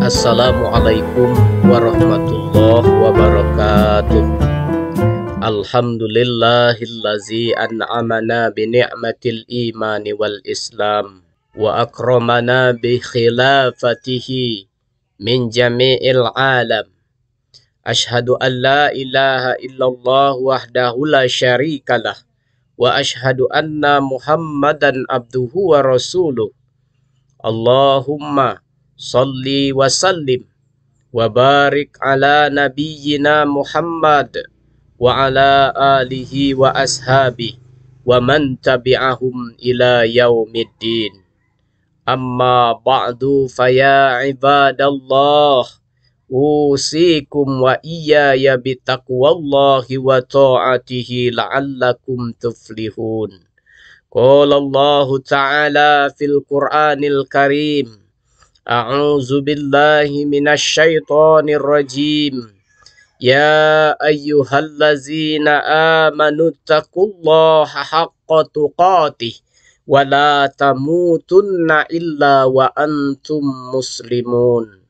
Assalamualaikum warahmatullahi wabarakatuh. Alhamdulillahillazi an'amana bi ni'matil imani wal islam wa akramana bi khilafatihi min jami'il alam. Ashhadu an la ilaha illallah wahdahu la syarikalah wa ashhadu anna Muhammadan abduhu wa rasuluh. Allahumma salli wa sallim wa barik ala nabiyyina Muhammad wa ala alihi wa ashabi wa man tabi'ahum ila yaumiddin. Amma ba'du faya ibadallah, usikum wa iyaya bitaqwallahi wa ta'atihi la'allakum tuflihun. Qala Allah ta'ala fil Qur'anil Karim, A'udzu billahi minasy syaithanir rajim. Ya ayyuhallazina amanu taqullaha haqqa tuqatih wa la tamutunna illa wa antum muslimun.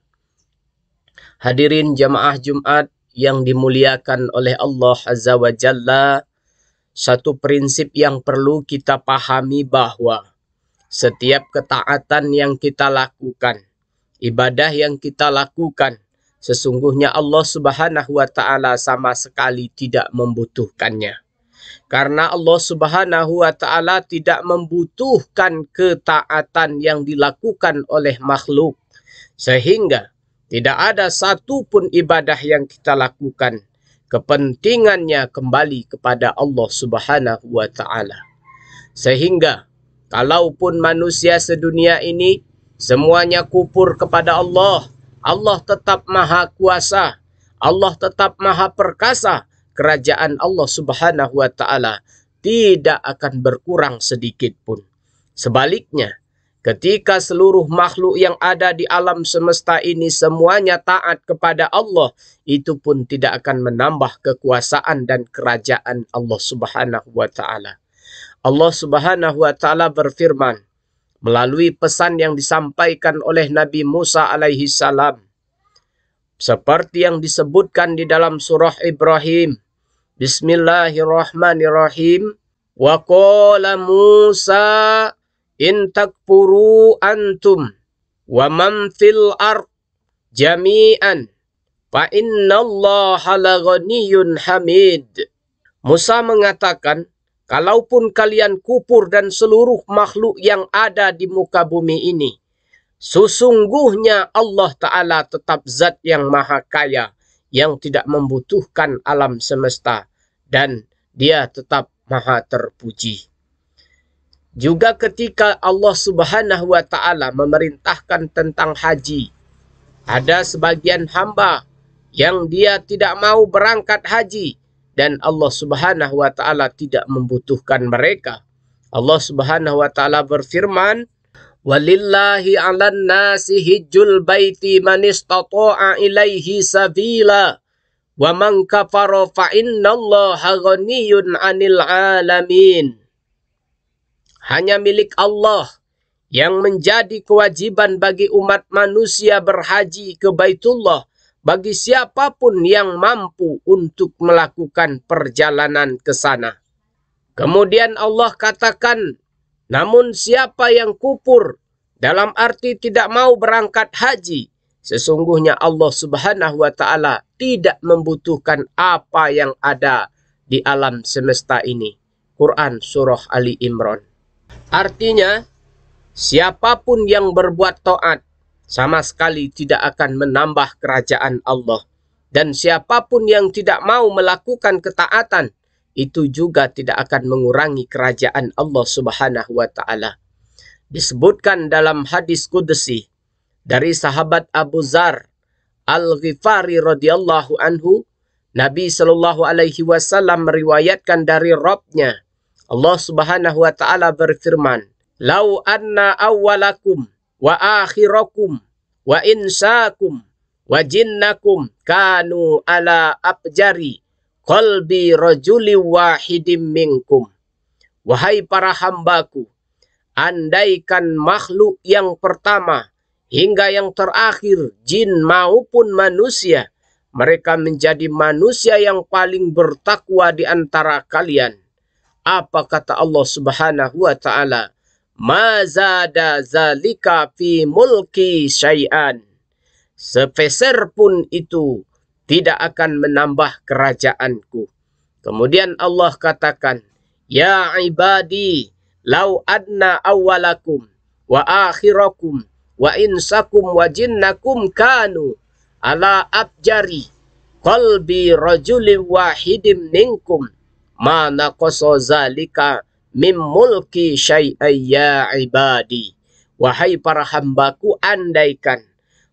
Hadirin jamaah Jumat yang dimuliakan oleh Allah Azza wa Jalla, satu prinsip yang perlu kita pahami bahwa setiap ketaatan yang kita lakukan, ibadah yang kita lakukan, sesungguhnya Allah Subhanahu wa Ta'ala sama sekali tidak membutuhkannya. Karena Allah Subhanahu wa Ta'ala tidak membutuhkan ketaatan yang dilakukan oleh makhluk, sehingga tidak ada satupun ibadah yang kita lakukan kepentingannya kembali kepada Allah Subhanahu wa Ta'ala. Sehingga kalaupun manusia sedunia ini semuanya kufur kepada Allah, Allah tetap maha kuasa, Allah tetap maha perkasa, kerajaan Allah Subhanahu wa Ta'ala tidak akan berkurang sedikit pun. Sebaliknya, ketika seluruh makhluk yang ada di alam semesta ini semuanya taat kepada Allah, itu pun tidak akan menambah kekuasaan dan kerajaan Allah Subhanahu wa Ta'ala. Allah Subhanahu wa Ta'ala berfirman melalui pesan yang disampaikan oleh Nabi Musa alaihi salam, seperti yang disebutkan di dalam surah Ibrahim. Bismillahirrahmanirrahim. Wa qala Musa in takfuru antum wa man fil ard jami'an fa innallaha laghaniyyun hamid. Musa mengatakan, kalaupun kalian kufur dan seluruh makhluk yang ada di muka bumi ini, sesungguhnya Allah Ta'ala tetap zat yang maha kaya, yang tidak membutuhkan alam semesta, dan dia tetap maha terpuji. Juga ketika Allah Subhanahu wa Ta'ala memerintahkan tentang haji, ada sebagian hamba yang dia tidak mau berangkat haji, dan Allah Subhanahu wa Ta'ala tidak membutuhkan mereka. Allah Subhanahu wa Ta'ala berfirman, walillahi 'alan nasi hijjul baiti man istata'a ilaihi sabila wa man kafara fa innallaha ghaniyyun 'anil 'alamin. Hanya milik Allah yang menjadi kewajiban bagi umat manusia berhaji ke Baitullah bagi siapapun yang mampu untuk melakukan perjalanan ke sana. Kemudian Allah katakan, namun siapa yang kufur, dalam arti tidak mau berangkat haji, sesungguhnya Allah Subhanahu wa Ta'ala tidak membutuhkan apa yang ada di alam semesta ini. Quran Surah Ali Imran. Artinya, siapapun yang berbuat taat sama sekali tidak akan menambah kerajaan Allah. Dan siapapun yang tidak mau melakukan ketaatan, itu juga tidak akan mengurangi kerajaan Allah Subhanahu wa Ta'ala. Disebutkan dalam hadis qudsi dari sahabat Abu Dzar Al-Ghifari radhiyallahu anhu, Nabi sallallahu alaihi wasallam meriwayatkan dari Rabbnya, Allah Subhanahu wa Ta'ala berfirman, "Lau anna awwalakum wa akhirakum wa insakum wa jinnakum kanu ala abjari qalbi rajuli wahidim minkum." Wahai para hambaku, andaikan makhluk yang pertama hingga yang terakhir jin maupun manusia, mereka menjadi manusia yang paling bertakwa di antara kalian. Apa kata Allah Subhanahu wa taala? Ma zada zalika fi mulki syai'an. Sepeser pun itu tidak akan menambah kerajaanku. Kemudian Allah katakan, ya ibadi, lau adna awwalakum wa akhirakum wa insakum wa jinnakum kanu ala abjari qalbi rajulin wahidim minkum ma naqasa zalika mim mulki syai'an ya ibadi. Wahai para hambaku, andaikan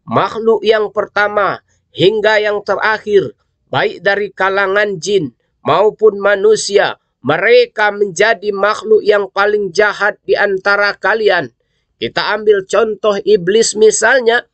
makhluk yang pertama hingga yang terakhir, baik dari kalangan jin maupun manusia, mereka menjadi makhluk yang paling jahat di antara kalian. Kita ambil contoh iblis misalnya.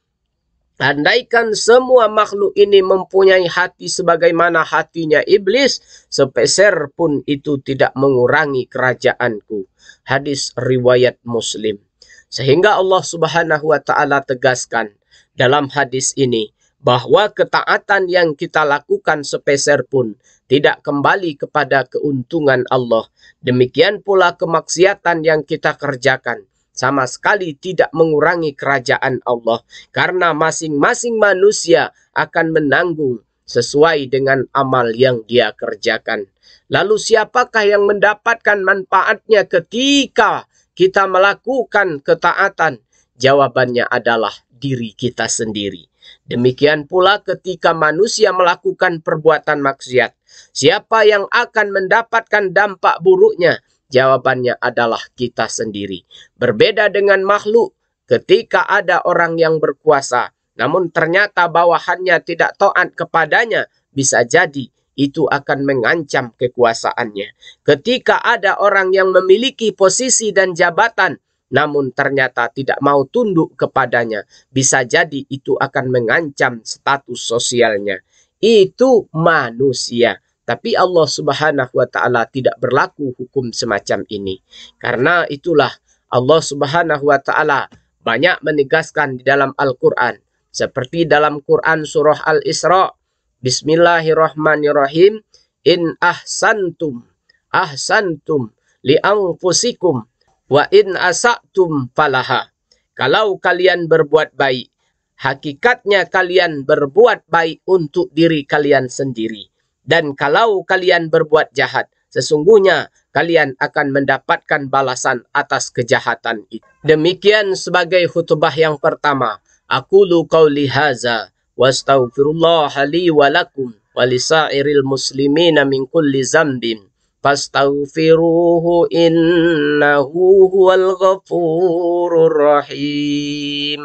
Andaikan semua makhluk ini mempunyai hati sebagaimana hatinya iblis, sepeser pun itu tidak mengurangi kerajaanku. Hadis riwayat Muslim. Sehingga Allah Subhanahu wa taala tegaskan dalam hadis ini bahwa ketaatan yang kita lakukan sepeser pun tidak kembali kepada keuntungan Allah. Demikian pula kemaksiatan yang kita kerjakan sama sekali tidak mengurangi kerajaan Allah, karena masing-masing manusia akan menanggung sesuai dengan amal yang dia kerjakan. Lalu siapakah yang mendapatkan manfaatnya ketika kita melakukan ketaatan? Jawabannya adalah diri kita sendiri. Demikian pula ketika manusia melakukan perbuatan maksiat, siapa yang akan mendapatkan dampak buruknya? Jawabannya adalah kita sendiri. Berbeda dengan makhluk, ketika ada orang yang berkuasa, namun ternyata bawahannya tidak taat kepadanya, bisa jadi itu akan mengancam kekuasaannya. Ketika ada orang yang memiliki posisi dan jabatan, namun ternyata tidak mau tunduk kepadanya, bisa jadi itu akan mengancam status sosialnya. Itu manusia. Tapi Allah Subhanahu wa taala tidak berlaku hukum semacam ini. Karena itulah Allah Subhanahu wa taala banyak menegaskan di dalam Al-Qur'an. Seperti dalam Quran surah Al-Isra, Bismillahirrahmanirrahim, in ahsantum li anfusikum wa in asa'tum falaha. Kalau kalian berbuat baik, hakikatnya kalian berbuat baik untuk diri kalian sendiri. Dan kalau kalian berbuat jahat, sesungguhnya kalian akan mendapatkan balasan atas kejahatan itu. Demikian sebagai khutbah yang pertama. Aqulu qawli haza wa astaghfirullah li wa lakum wa lisairil muslimina min kulli zambin fastaghfiruhu innahu huwal ghafurur rahim.